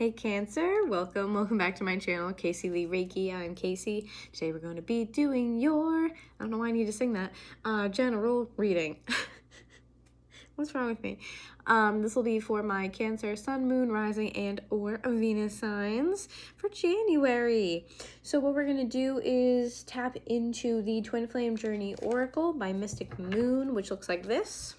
Hey Cancer, welcome back to my channel, Caseyleighreiki. I'm Casey. Today we're going to be doing your, I don't know why I need to sing that, general reading. What's wrong with me? This will be for my Cancer, Sun, Moon, Rising, and or Venus signs for January. So what we're going to do is tap into the Twin Flame Journey Oracle by Mystic Moon, which looks like this.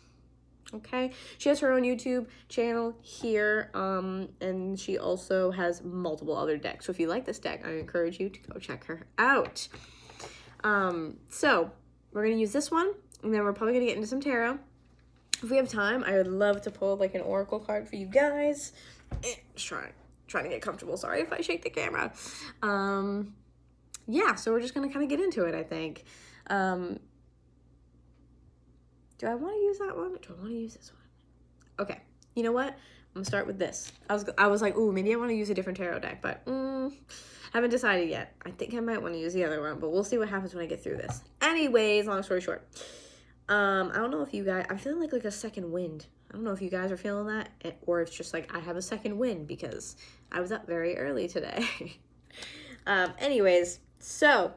Okay, she has her own YouTube channel here, and she also has multiple other decks. So if you like this deck, I encourage you to go check her out. So we're gonna use this one, and then we're probably gonna get into some tarot. If we have time, I would love to pull like an oracle card for you guys. Just trying to get comfortable. Sorry if I shake the camera. Yeah, so we're just gonna kind of get into it, I think. Do I want to use that one? Or do I want to use this one? Okay, you know what? I'm gonna start with this. I was like, ooh, maybe I want to use a different tarot deck, but haven't decided yet. I think I might want to use the other one, but we'll see what happens when I get through this. Anyways, long story short, I don't know if you guys, I'm feeling like a second wind. I don't know if you guys are feeling that, or it's just like I have a second wind because I was up very early today. Anyways, so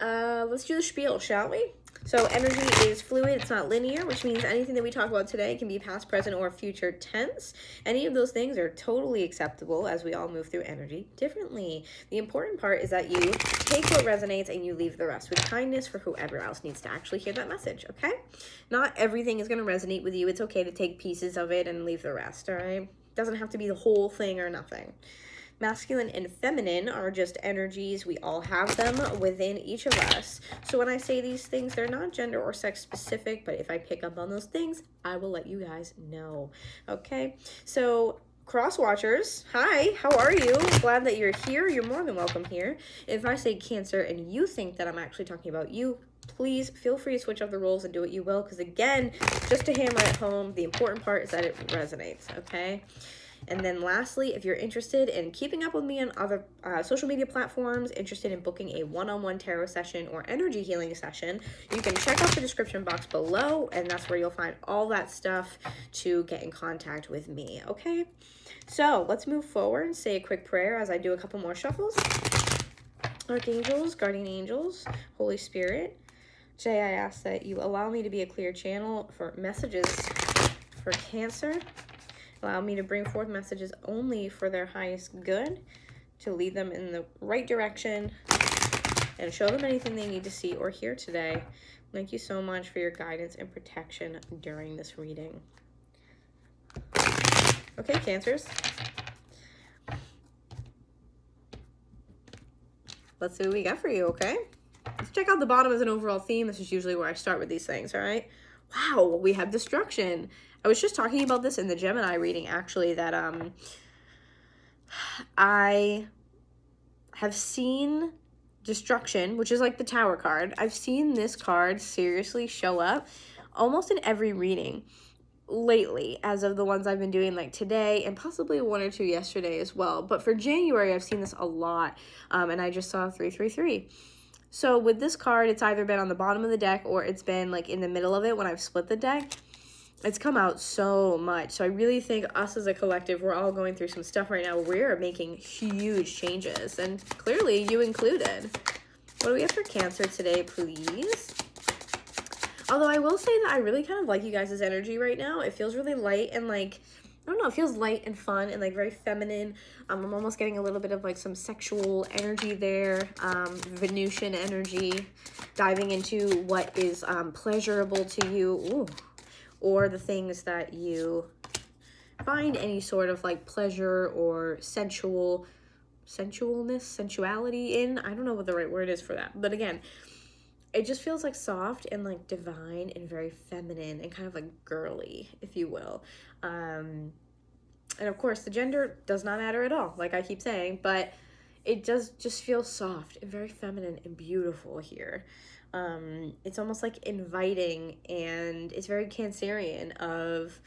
let's do the spiel, shall we? So energy is fluid, it's not linear, which means anything that we talk about today can be past, present, or future tense. Any of those things are totally acceptable as we all move through energy differently. The important part is that you take what resonates and you leave the rest with kindness for whoever else needs to actually hear that message, okay? Not everything is going to resonate with you. It's okay to take pieces of it and leave the rest, all right? Doesn't have to be the whole thing or nothing. Masculine and feminine are just energies. We all have them within each of us. So when I say these things, they're not gender or sex specific, but if I pick up on those things, I will let you guys know. Okay, so cross watchers, hi, how are you? Glad that you're here. You're more than welcome here. If I say Cancer and you think that I'm actually talking about you, please feel free to switch up the roles and do what you will, because again, just to hammer it home, the important part is that it resonates, okay? And then lastly, if you're interested in keeping up with me on other social media platforms, interested in booking a one-on-one tarot session or energy healing session, you can check out the description box below, and that's where you'll find all that stuff to get in contact with me, okay? So let's move forward and say a quick prayer as I do a couple more shuffles. Archangels, guardian angels, Holy Spirit, today I ask that you allow me to be a clear channel for messages for Cancer. Allow me to bring forth messages only for their highest good, to lead them in the right direction, and show them anything they need to see or hear today. Thank you so much for your guidance and protection during this reading. Okay, Cancers. Let's see what we got for you, okay? Let's check out the bottom as an overall theme. This is usually where I start with these things, all right? Wow, we have destruction. I was just talking about this in the Gemini reading, actually, that I have seen destruction, which is like the Tower card. I've seen this card seriously show up almost in every reading lately, as of the ones I've been doing like today and possibly one or two yesterday as well. But for January, I've seen this a lot, and I just saw 333. So with this card, it's either been on the bottom of the deck or it's been like in the middle of it when I've split the deck. It's come out so much. So I really think us as a collective, we're all going through some stuff right now. We're making huge changes, and clearly you included. What do we have for Cancer today, please? Although I will say that I really kind of like you guys' energy right now. It feels really light and like, I don't know, it feels light and fun and like very feminine. I'm almost getting a little bit of like some sexual energy there, Venusian energy, diving into what is pleasurable to you. Ooh. Or the things that you find any sort of like pleasure or sensuality in. I don't know what the right word is for that. But again, it just feels like soft and like divine and very feminine and kind of like girly, if you will. And of course, the gender does not matter at all, like I keep saying, but it does just feel soft and very feminine and beautiful here. It's almost like inviting, and it's very Cancerian of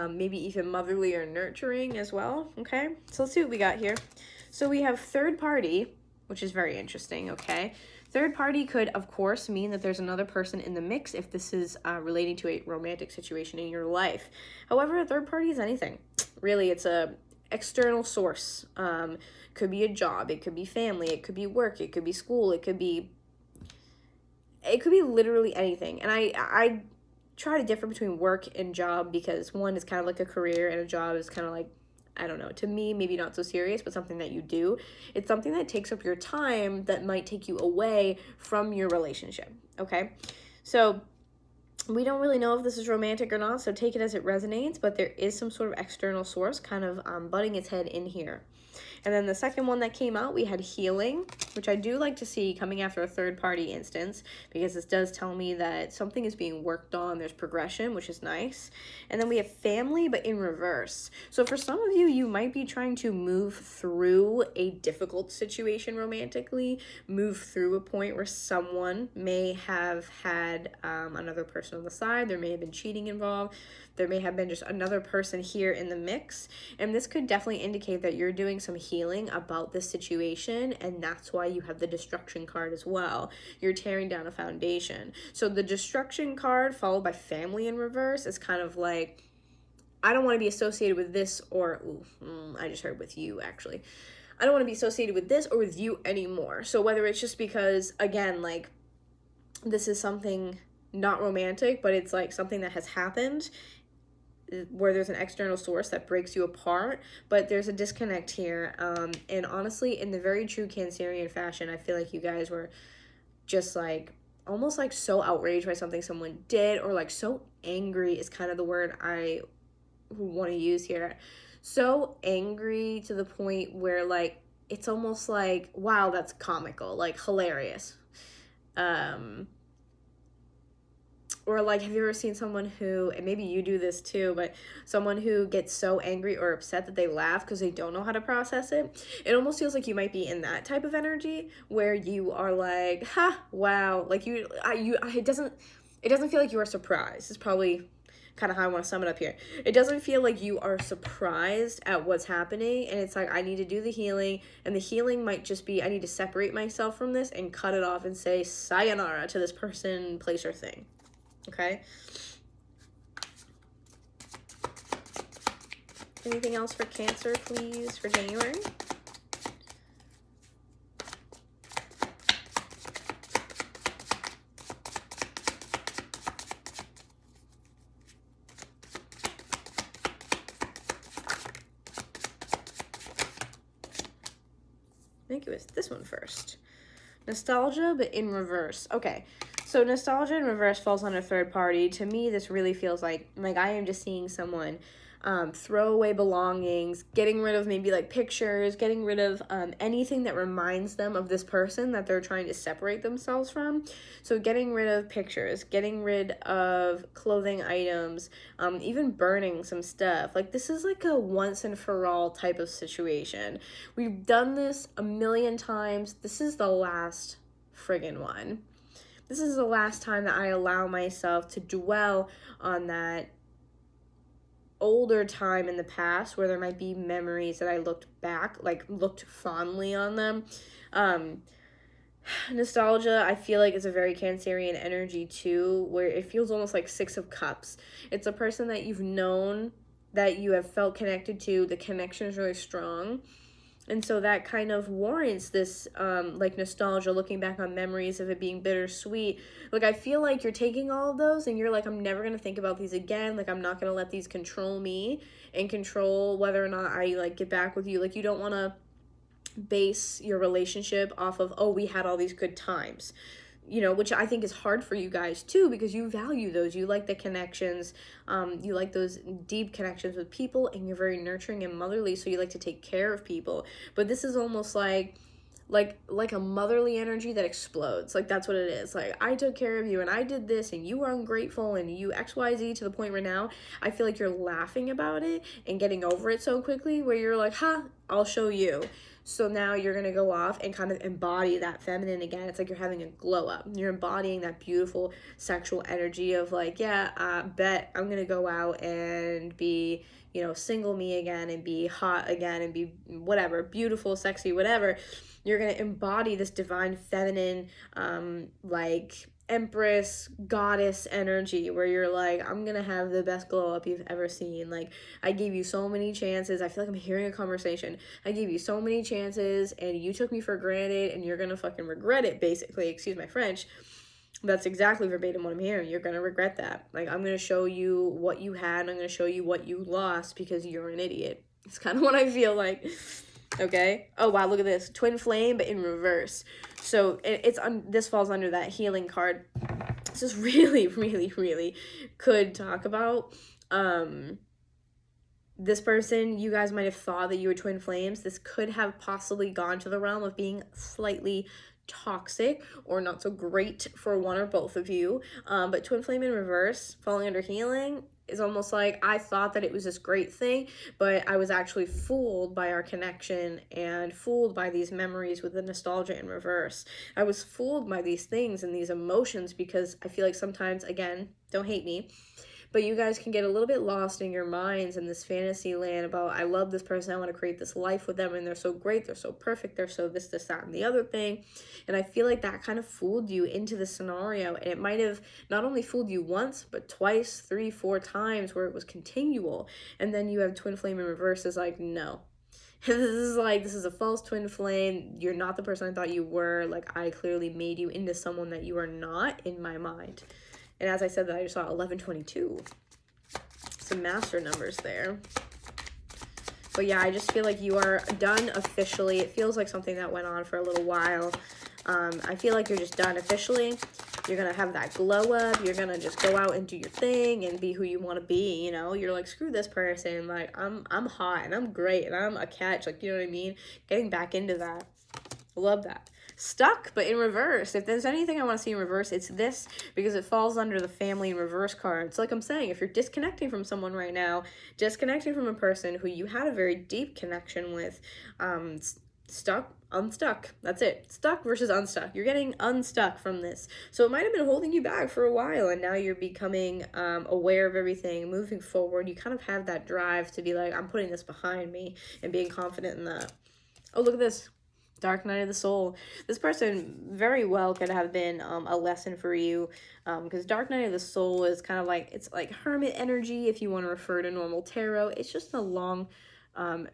maybe even motherly or nurturing as well, okay? So let's see what we got here. So we have third party, which is very interesting, okay? Third party could, of course, mean that there's another person in the mix if this is relating to a romantic situation in your life. However, a third party is anything. Really, it's external source. Could be a job, it could be family, it could be work, it could be school, it could be literally anything. And I try to differ between work and job, because one is kind of like a career and a job is kind of like, I don't know, to me, maybe not so serious, but something that you do. It's something that takes up your time that might take you away from your relationship, okay? So we don't really know if this is romantic or not, so take it as it resonates, but there is some sort of external source kind of butting its head in here. And then the second one that came out, we had healing, which I do like to see coming after a third party instance, because this does tell me that something is being worked on. There's progression, which is nice. And then we have family, but in reverse. So for some of you, you might be trying to move through a difficult situation romantically, move through a point where someone may have had another person on the side. There may have been cheating involved. There may have been just another person here in the mix. And this could definitely indicate that you're doing some healing about this situation. And that's why you have the destruction card as well. You're tearing down a foundation. So the destruction card followed by family in reverse is kind of like, I don't want to be associated with this, or, I just heard with you actually. I don't want to be associated with this or with you anymore. So whether it's just because, again, like, this is something not romantic, but it's like something that has happened, where there's an external source that breaks you apart, but there's a disconnect here. And honestly, in the very true Cancerian fashion, I feel like you guys were just like, almost like so outraged by something someone did, or like so angry is kind of the word I want to use here. So angry to the point where like, it's almost like, wow, that's comical, like hilarious. Or like, have you ever seen someone who, and maybe you do this too, but someone who gets so angry or upset that they laugh because they don't know how to process it? It almost feels like you might be in that type of energy where you are like, ha, wow, like it doesn't feel like you are surprised. It's probably kind of how I want to sum it up here. It doesn't feel like you are surprised at what's happening, and it's like, I need to do the healing, and the healing might just be, I need to separate myself from this and cut it off and say sayonara to this person, place, or thing. Okay. Anything else for Cancer, please, for January? I think it was this one first. Nostalgia, but in reverse. Okay. So nostalgia in reverse falls on a third party. To me, this really feels like I am just seeing someone throw away belongings, getting rid of maybe like pictures, getting rid of anything that reminds them of this person that they're trying to separate themselves from. So getting rid of pictures, getting rid of clothing items, even burning some stuff. Like, this is like a once and for all type of situation. We've done this a million times. This is the last friggin' one. This is the last time that I allow myself to dwell on that older time in the past where there might be memories that I looked fondly on them. Nostalgia, I feel like, is a very Cancerian energy too, where it feels almost like Six of Cups. It's a person that you've known, that you have felt connected to. The connection is really strong. And so that kind of warrants this, like, nostalgia, looking back on memories of it being bittersweet. Like, I feel like you're taking all of those and you're like, I'm never going to think about these again. Like, I'm not going to let these control me and control whether or not I, like, get back with you. Like, you don't want to base your relationship off of, oh, we had all these good times. You know, which I think is hard for you guys too, because you value those. You like the connections. You like those deep connections with people, and you're very nurturing and motherly, so you like to take care of people. But this is almost like a motherly energy that explodes. Like, that's what it is. Like, I took care of you and I did this and you were ungrateful and you XYZ, to the point where now I feel like you're laughing about it and getting over it so quickly, where you're like, I'll show you. So now you're going to go off and kind of embody that feminine again. It's like you're having a glow up. You're embodying that beautiful sexual energy of like, bet I'm going to go out and be, single me again and be hot again and be whatever, beautiful, sexy, whatever. You're going to embody this divine feminine, Empress goddess energy where you're like, I'm gonna have the best glow up you've ever seen. Like, I gave you so many chances. I feel like I'm hearing a conversation. I gave you so many chances and you took me for granted and you're gonna fucking regret it, basically. Excuse my French. That's exactly verbatim what I'm hearing. You're gonna regret that. Like, I'm gonna show you what you had and I'm gonna show you what you lost because you're an idiot. It's kind of what I feel like. Okay. Oh wow, look at this. Twin flame, but in reverse. So this falls under that healing card. This is really, really, really could talk about this person. You guys might have thought that you were twin flames. This could have possibly gone to the realm of being slightly toxic or not so great for one or both of you. But twin flame in reverse, falling under healing, is almost like I thought that it was this great thing, but I was actually fooled by our connection and fooled by these memories with the nostalgia in reverse. I was fooled by these things and these emotions because I feel like sometimes, again, don't hate me, but you guys can get a little bit lost in your minds in this fantasy land about, I love this person, I want to create this life with them, and they're so great, they're so perfect, they're so this, that, and the other thing. And I feel like that kind of fooled you into the scenario, and it might have not only fooled you once, but twice, 3, 4 times where it was continual. And then you have twin flame in reverse is like, no. This is a false twin flame. You're not the person I thought you were. Like, I clearly made you into someone that you are not in my mind. And as I said, that I just saw 1122. Some master numbers there. But yeah, I just feel like you are done officially. It feels like something that went on for a little while. I feel like you're just done officially. You're going to have that glow up. You're going to just go out and do your thing and be who you want to be, you know? You're like, screw this person. Like, I'm hot and I'm great and I'm a catch. Like, you know what I mean? Getting back into that. Love that. Stuck, but in reverse. If there's anything I want to see in reverse, it's this, because it falls under the family in reverse card. It's like I'm saying, if you're disconnecting from someone right now, disconnecting from a person who you had a very deep connection with, stuck, unstuck. That's it. Stuck versus unstuck. You're getting unstuck from this. So it might have been holding you back for a while, and now you're becoming aware of everything, moving forward. You kind of have that drive to be like, I'm putting this behind me and being confident in that. Oh, look at this. Dark Night of the Soul. This person very well could have been a lesson for you, because Dark Night of the Soul is kind of like, it's like hermit energy if you want to refer to normal tarot. It's just a long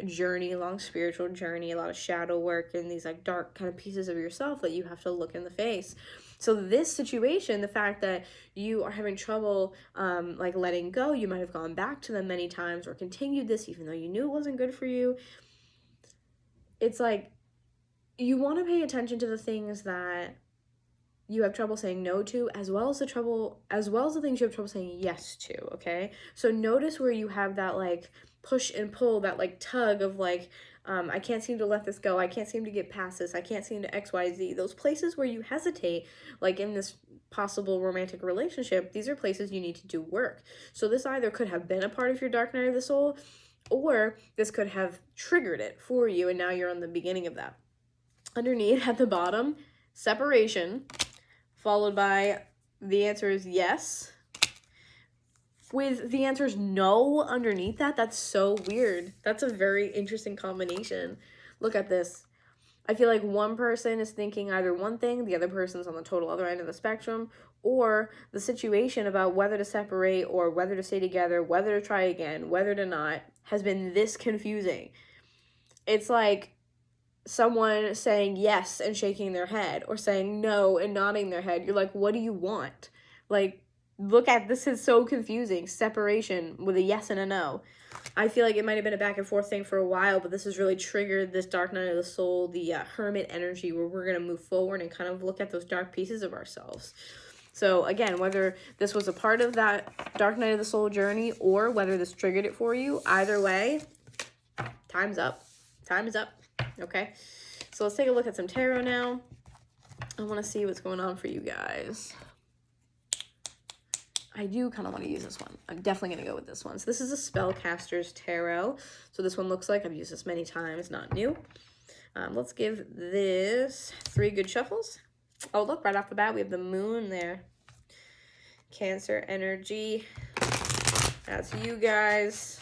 journey, long spiritual journey, a lot of shadow work and these like dark kind of pieces of yourself that you have to look in the face. So this situation, the fact that you are having trouble like letting go, you might have gone back to them many times or continued this even though you knew it wasn't good for you. It's like, you want to pay attention to the things that you have trouble saying no to, as well as the things you have trouble saying yes to, okay? So notice where you have that like push and pull, that like tug of like, I can't seem to let this go, I can't seem to get past this, I can't seem to XYZ. Those places where you hesitate, like in this possible romantic relationship, these are places you need to do work. So this either could have been a part of your Dark Night of the Soul, or this could have triggered it for you, and now you're on the beginning of that. Underneath at the bottom, separation, followed by the answer is yes, with the answers no underneath that. That's so weird. That's a very interesting combination. Look at this. I feel like one person is thinking either one thing, the other person's on the total other end of the spectrum, or the situation about whether to separate or whether to stay together, whether to try again, whether to not, has been this confusing. It's like someone saying yes and shaking their head, or saying no and nodding their head. You're like, what do you want? Like, look at this, is so confusing. Separation with a yes and a no. I feel like it might have been a back and forth thing for a while, but this has really triggered this Dark Night of the Soul, the hermit energy, where we're going to move forward and kind of look at those dark pieces of ourselves. So again, whether this was a part of that Dark Night of the Soul journey or whether this triggered it for you, either way, time's up. Time is up. Okay, so let's take a look at some tarot now. I want to see what's going on for you guys. I do kind of want to use this one. I'm definitely going to go with this one. So this is a Spellcaster's Tarot. So this one looks like, I've used this many times, not new. Let's give this 3 good shuffles. Oh, look, right off the bat, we have the moon there. Cancer energy. That's you guys.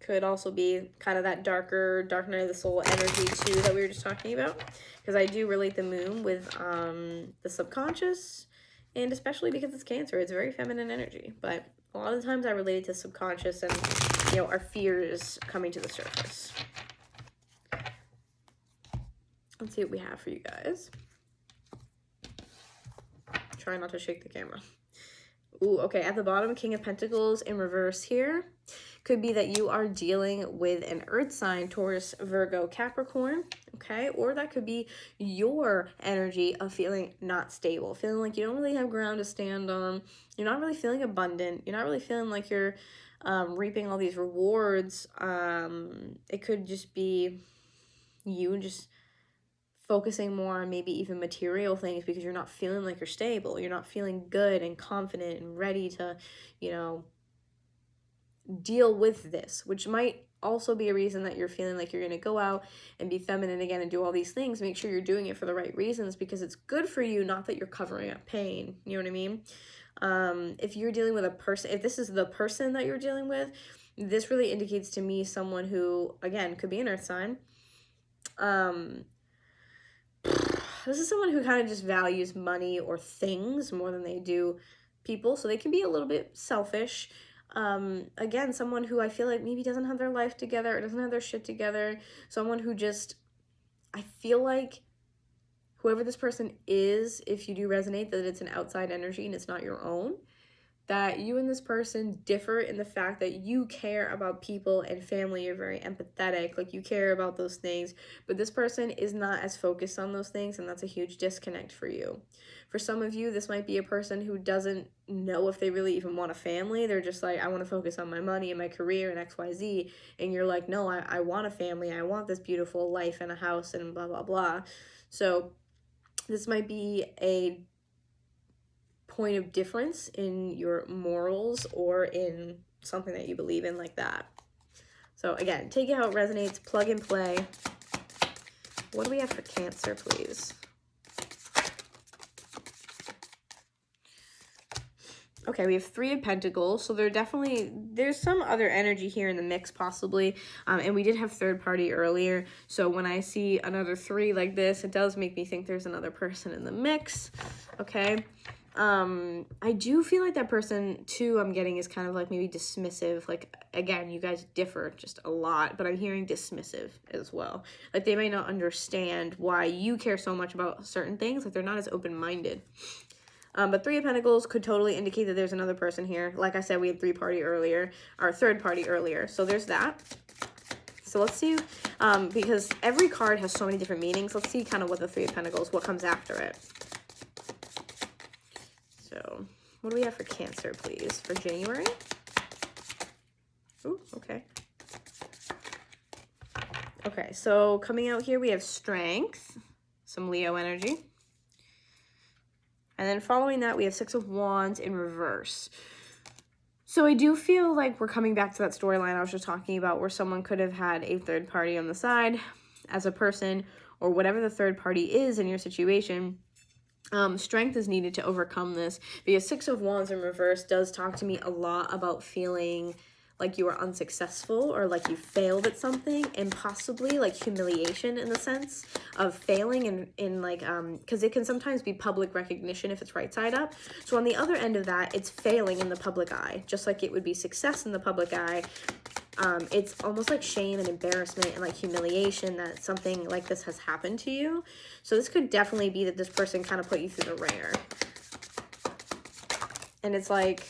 Could also be kind of that dark night of the soul energy too that we were just talking about, because I do relate the moon with the subconscious, and especially because it's Cancer, it's very feminine energy, but a lot of the times I relate it to subconscious and, you know, our fears coming to the surface. Let's see what we have for you guys. Try not to shake the camera. Ooh, okay, at the bottom, King of Pentacles in reverse here. Could be that you are dealing with an earth sign, Taurus, Virgo, Capricorn, okay? Or that could be your energy of feeling not stable, feeling like you don't really have ground to stand on. You're not really feeling abundant. You're not really feeling like you're reaping all these rewards. It could just be you just focusing more on maybe even material things because you're not feeling like you're stable. You're not feeling good and confident and ready to, you know, deal with this, which might also be a reason that you're feeling like you're going to go out and be feminine again and do all these things. Make sure you're doing it for the right reasons because it's good for you, not that you're covering up pain. You know what I mean? If you're dealing with a person, if this is the person that you're dealing with, this really indicates to me someone who, again, could be an earth sign. This is someone who kind of just values money or things more than they do people, so they can be a little bit selfish. Again, someone who I feel like maybe doesn't have their life together or doesn't have their shit together. Someone who just, I feel like whoever this person is, if you do resonate that it's an outside energy and it's not your own, that you and this person differ in the fact that you care about people and family. You're very empathetic, like you care about those things, but this person is not as focused on those things, and that's a huge disconnect for you. For some of you, this might be a person who doesn't know if they really even want a family. They're just like, I want to focus on my money and my career and XYZ, and you're like, no, I want a family. I want this beautiful life and a house and blah, blah, blah. So this might be a point of difference in your morals or in something that you believe in, like that. So again, take it how it resonates, plug and play. What do we have for Cancer, please? Okay, we have Three of Pentacles, so there's some other energy here in the mix possibly, and we did have third party earlier, so when I see another three like this, it does make me think there's another person in the mix, okay? I do feel like that person too I'm getting is kind of like maybe dismissive. Like, again, you guys differ just a lot, but I'm hearing dismissive as well. Like they might not understand why you care so much about certain things. Like they're not as open-minded. But Three of Pentacles could totally indicate that there's another person here. Like I said, we had third party earlier. So there's that. So let's see, because every card has so many different meanings. Let's see kind of what the Three of Pentacles, what comes after it. So what do we have for Cancer, please, for January? Ooh, okay. Okay, so coming out here, we have Strength, some Leo energy. And then following that, we have Six of Wands in reverse. So I do feel like we're coming back to that storyline I was just talking about, where someone could have had a third party on the side as a person, or whatever the third party is in your situation. Strength is needed to overcome this, because Six of Wands in reverse does talk to me a lot about feeling like you are unsuccessful or like you failed at something, and possibly like humiliation in the sense of failing in like, because it can sometimes be public recognition if it's right side up. So on the other end of that, it's failing in the public eye, just like it would be success in the public eye. It's almost like shame and embarrassment and like humiliation that something like this has happened to you. So this could definitely be that this person kind of put you through the ringer. And it's like,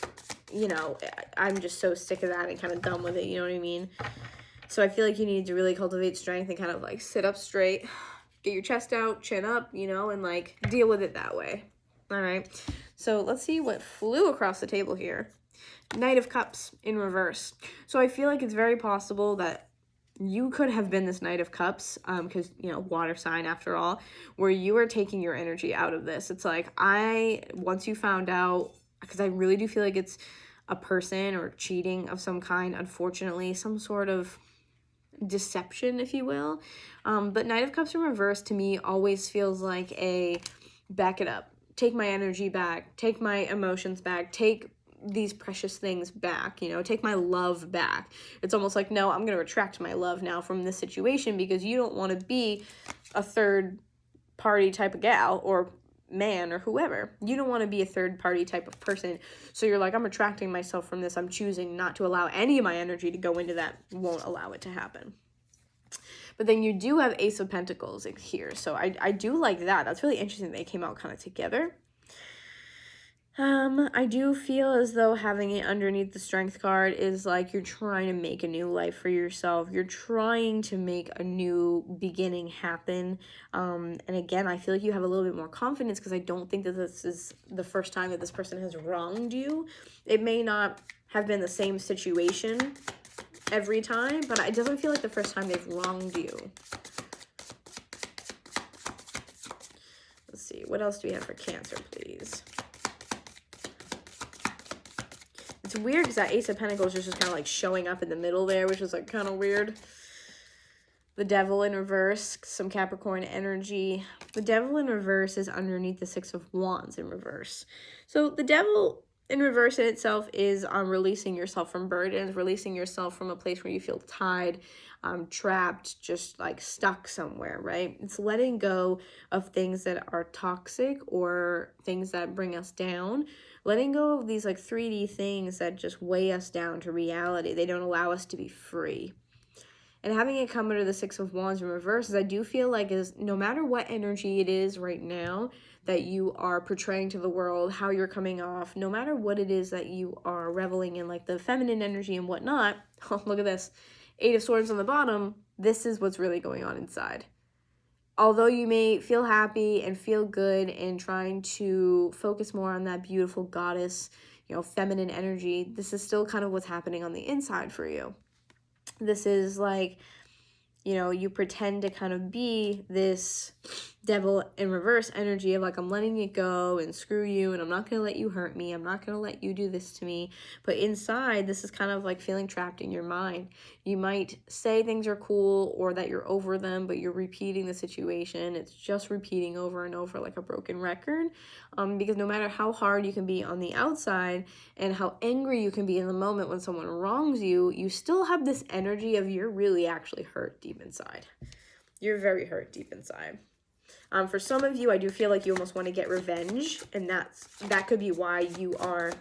you know, I'm just so sick of that and kind of done with it, you know what I mean? So I feel like you need to really cultivate strength and kind of like sit up straight, get your chest out, chin up, you know, and like deal with it that way. All right. So let's see what flew across the table here. Knight of Cups in reverse. So I feel like it's very possible that you could have been this Knight of Cups, because, you know, water sign after all, where you are taking your energy out of this. It's like, once you found out, because I really do feel like it's a person or cheating of some kind, unfortunately, some sort of deception, if you will. But Knight of Cups in reverse to me always feels like a back it up, take my energy back, take my emotions back, take these precious things back, you know, take my love back. It's almost like, no, I'm going to retract my love now from this situation because you don't want to be a third party type of gal or man or whoever. You don't want to be a third party type of person. So you're like, I'm retracting myself from this. I'm choosing not to allow any of my energy to go into that. Won't allow it to happen. But then you do have Ace of Pentacles here. So I do like that. That's really interesting. They came out kind of together. I do feel as though having it underneath the Strength card is like you're trying to make a new life for yourself. You're trying to make a new beginning happen. And again, I feel like you have a little bit more confidence because I don't think that this is the first time that this person has wronged you. It may not have been the same situation every time, but it doesn't feel like the first time they've wronged you. Let's see. What else do we have for Cancer, please? It's weird because that Ace of Pentacles is just kind of like showing up in the middle there, which is like kind of weird. The Devil in reverse, some Capricorn energy. The Devil in reverse is underneath the Six of Wands in reverse. So the Devil in reverse in itself is releasing yourself from burdens, releasing yourself from a place where you feel tied, trapped, just like stuck somewhere, right? It's letting go of things that are toxic or things that bring us down. Letting go of these like 3D things that just weigh us down to reality. They don't allow us to be free. And having it come under the Six of Wands in reverse is I do feel like is no matter what energy it is right now that you are portraying to the world, how you're coming off, no matter what it is that you are reveling in, like the feminine energy and whatnot, oh, look at this, Eight of Swords on the bottom, this is what's really going on inside. Although you may feel happy and feel good and trying to focus more on that beautiful goddess, you know, feminine energy, this is still kind of what's happening on the inside for you. This is like, you know, you pretend to kind of be this devil in reverse energy of like, I'm letting it go and screw you and I'm not going to let you hurt me. I'm not going to let you do this to me. But inside, this is kind of like feeling trapped in your mind. You might say things are cool or that you're over them, but you're repeating the situation. It's just repeating over and over like a broken record. Because no matter how hard you can be on the outside and how angry you can be in the moment when someone wrongs you, you still have this energy of you're really actually hurt deep inside. You're very hurt deep inside. For some of you, I do feel like you almost want to get revenge, and that could be why you are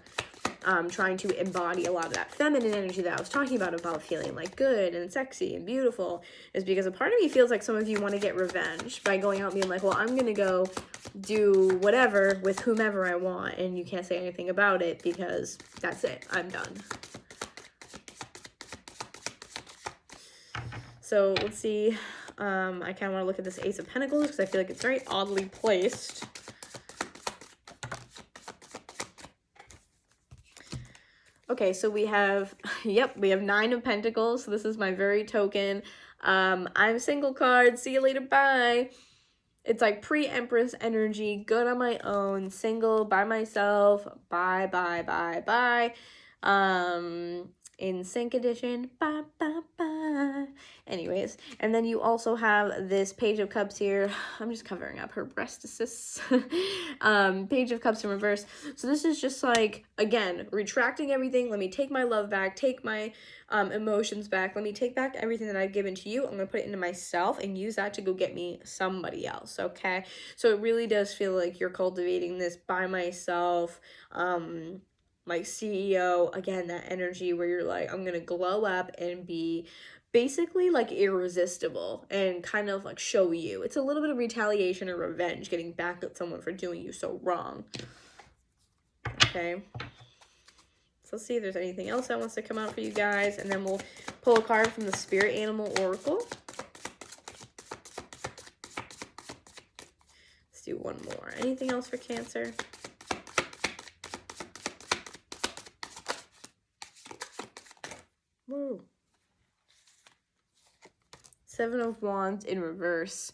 trying to embody a lot of that feminine energy that I was talking about feeling like good and sexy and beautiful, is because a part of me feels like some of you want to get revenge by going out and being like, well, I'm going to go do whatever with whomever I want, and you can't say anything about it because that's it. I'm done. So let's see. I kind of want to look at this Ace of Pentacles because I feel like it's very oddly placed. Okay, so we have, we have Nine of Pentacles. So this is my very token, I'm single card. See you later, bye. It's like pre-Empress energy, good on my own, single, by myself, bye, bye, bye, bye. In Sync edition, bye, bye, bye. Anyways, and then you also have this Page of Cups here. I'm just covering up her breastises. Page of Cups in reverse. So this is just like, again, retracting everything. Let me take my love back, take my emotions back. Let me take back everything that I've given to you. I'm going to put it into myself and use that to go get me somebody else, okay? So it really does feel like you're cultivating this by myself, like CEO, again, that energy where you're like, I'm going to glow up and be basically like irresistible and kind of like show you. It's a little bit of retaliation or revenge, getting back at someone for doing you so wrong. Okay. So let's see if there's anything else that wants to come out for you guys. And then we'll pull a card from the Spirit Animal Oracle. Let's do one more. Anything else for Cancer? Woo. Seven of Wands in reverse.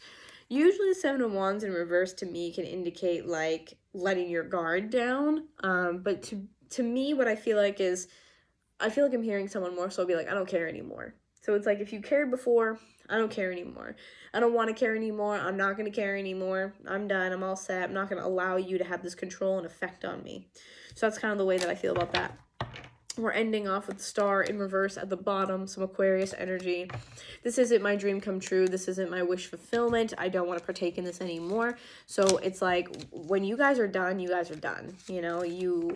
Usually Seven of Wands in reverse to me can indicate like letting your guard down. But to me, what I feel like is, I feel like I'm hearing someone more so be like, I don't care anymore. So it's like, if you cared before, I don't care anymore. I don't want to care anymore. I'm not going to care anymore. I'm done. I'm all set. I'm not going to allow you to have this control and effect on me. So that's kind of the way that I feel about that. We're ending off with the star in reverse at the bottom, some Aquarius energy. This isn't my dream come true. This isn't my wish fulfillment. I don't want to partake in this anymore. So it's like, when you guys are done, you guys are done. You know, you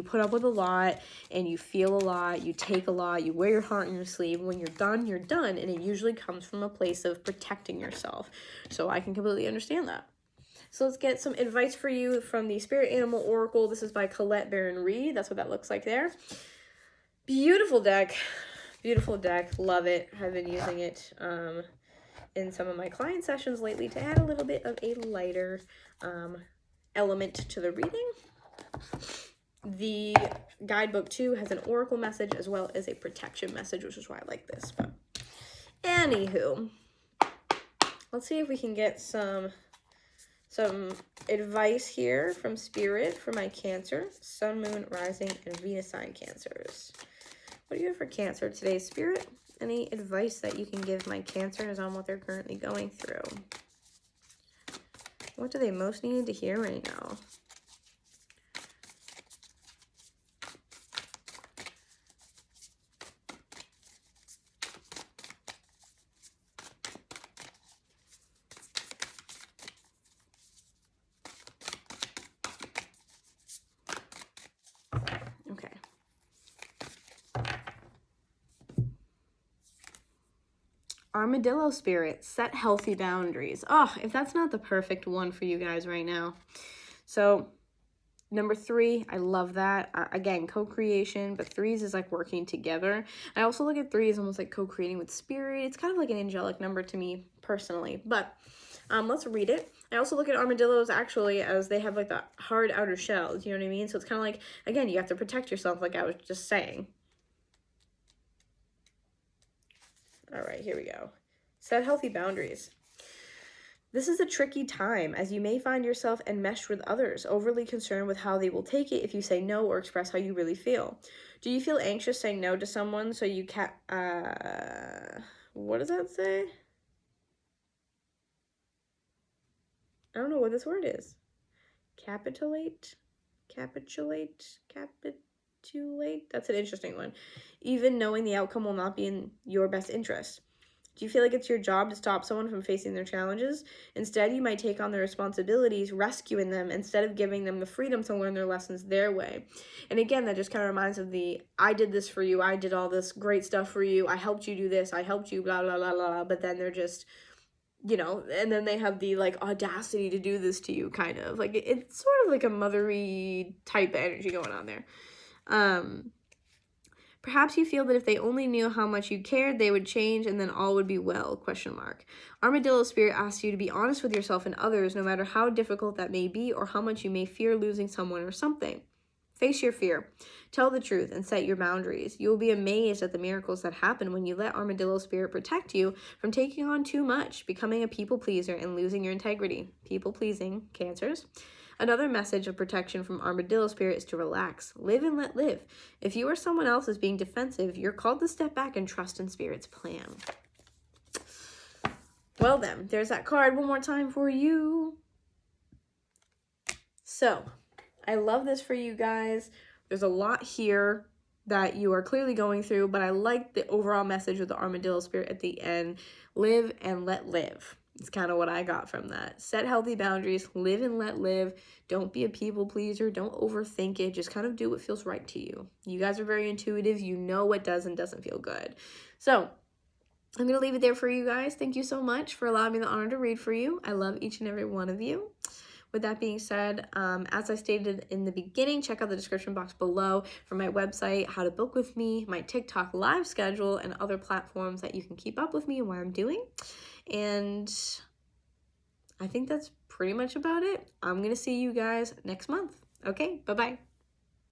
put up with a lot and you feel a lot, you take a lot, you wear your heart on your sleeve. When you're done, you're done. And it usually comes from a place of protecting yourself. So I can completely understand that. So let's get some advice for you from the Spirit Animal Oracle. This is by Colette Baron-Reed. That's what that looks like there. Beautiful deck. Beautiful deck. Love it. I've been using it in some of my client sessions lately to add a little bit of a lighter element to the reading. The guidebook too has an oracle message as well as a protection message, which is why I like this. But anywho, let's see if we can get some advice here from Spirit for my Cancer, Sun, Moon, Rising, and Venus sign Cancers. What do you have for Cancer today, Spirit? Any advice that you can give my Cancers on what they're currently going through? What do they most need to hear right now? Okay. Armadillo Spirit, set healthy boundaries. Oh, if that's not the perfect one for you guys right now. So number 3, I love that. Again, co-creation, but 3s is like working together. I also look at 3 as almost like co-creating with Spirit. It's kind of like an angelic number to me personally, but let's read it. I also look at armadillos actually as they have like the hard outer shells, you know what I mean? So it's kind of like, again, you have to protect yourself like I was just saying. All right, here we go. Set healthy boundaries. This is a tricky time, as you may find yourself enmeshed with others, overly concerned with how they will take it if you say no or express how you really feel. Do you feel anxious saying no to someone so you can't, what does that say? I don't know what this word is. Capitulate? That's an interesting one. Even knowing the outcome will not be in your best interest. Do you feel like it's your job to stop someone from facing their challenges? Instead, you might take on their responsibilities, rescuing them instead of giving them the freedom to learn their lessons their way. And again, that just kind of reminds of the, I did this for you, I did all this great stuff for you, I helped you do this, I helped you, blah, blah, blah, blah, but then they're just, you know, and then they have the like audacity to do this to you, kind of like it's sort of like a mothery type energy going on there. Perhaps you feel that if they only knew how much you cared, they would change and then all would be well, ? Armadillo Spirit asks you to be honest with yourself and others, no matter how difficult that may be or how much you may fear losing someone or something. Face your fear, tell the truth, and set your boundaries. You will be amazed at the miracles that happen when you let Armadillo Spirit protect you from taking on too much, becoming a people pleaser, and losing your integrity. People pleasing, Cancers. Another message of protection from Armadillo Spirit is to relax, live and let live. If you or someone else is being defensive, you're called to step back and trust in Spirit's plan. Well then, there's that card one more time for you. So, I love this for you guys. There's a lot here that you are clearly going through, but I like the overall message of the Armadillo Spirit at the end. Live and let live. It's kind of what I got from that. Set healthy boundaries, live and let live. Don't be a people pleaser. Don't overthink it. Just kind of do what feels right to you. You guys are very intuitive. You know what does and doesn't feel good. So I'm going to leave it there for you guys. Thank you so much for allowing me the honor to read for you. I love each and every one of you. With that being said, as I stated in the beginning, check out the description box below for my website, how to book with me, my TikTok live schedule, and other platforms that you can keep up with me and what I'm doing. And I think that's pretty much about it. I'm going to see you guys next month. Okay, bye-bye.